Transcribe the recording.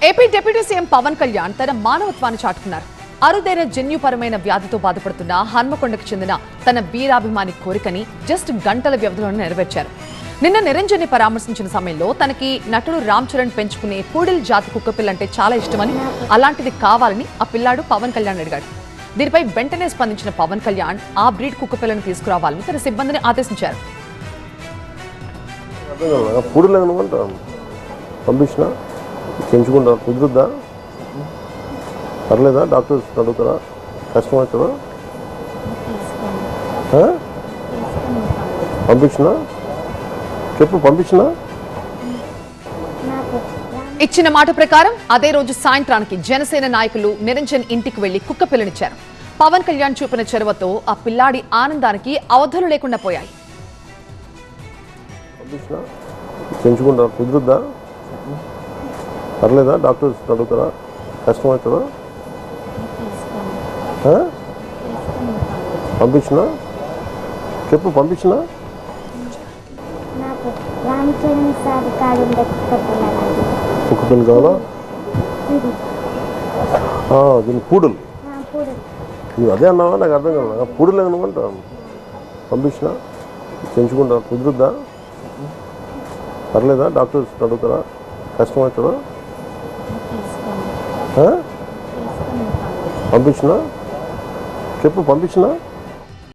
AP deputy CM Pawan Kalyan తన మానవత్వాన్ని చాటుకున్నారు. అరుదైన జన్యుపరమైన వ్యాధితో బాధపడుతున్న హన్మకొండకు చెందిన తన వీరాభిమాని కోరికని జస్ట్ గంటల వ్యవధిలోనే నెరవేర్చారు. నిన్న నిరంజన్ని పరామర్శించిన సమయంలో తనకి నటుడు రామ్ చరణ్ పెంచుకునే పూడిల్ జాతి కుక్కపిల్లంటే చాలా ఇష్టమని, అలాంటిది కావాలని ఆ పిల్లాడు పవన్ కళ్యాణ్ అడిగాడు. దీనిపై వెంటనే స్పందించిన పవన్ కళ్యాణ్ ఆ బ్రీడ్ కుక్కపిల్లను తీసుకురావాలని తన సిబ్బందిని ఆదేశించారు. పెంచుకుంటా కుదురుద్దా? పర్లేదా? డాక్టర్స్ అడుగుతారా? కష్టం అవుతుందా? పంపించినా చెప్పు, పంపించినా? ఇచ్చిన మాట ప్రకారం అదే రోజు సాయంత్రానికి జనసేన నాయకులు నిరంజన్ ఇంటికి వెళ్లి కుక్క పిల్లనిచ్చారు. పవన్ కళ్యాణ్ చూపిన చొరవతో ఆ పిల్లాడి ఆనందానికి అవధులు లేకుండా పోయాయి. పెంచుకుంటా కుదురుద్దా? పర్లేదా? డాక్టర్స్ అడుగుతారా? కష్టం అవుతుందా? పంపించినా చెప్పు, పంపించినా? కుక్క పిల్ల కావాలా? దీని పూడులు నువ్వు అదే అన్నావా? నాకు అర్థం కాదు. పూడులు ఏమనుకుంటా. పంపించినా పెంచుకుంటా కుదురుద్దా? పర్లేదా? డాక్టర్స్ అడుగుతారా? కష్టం అవుతుందా? పంపించినా చెప్పు, పంపించినా?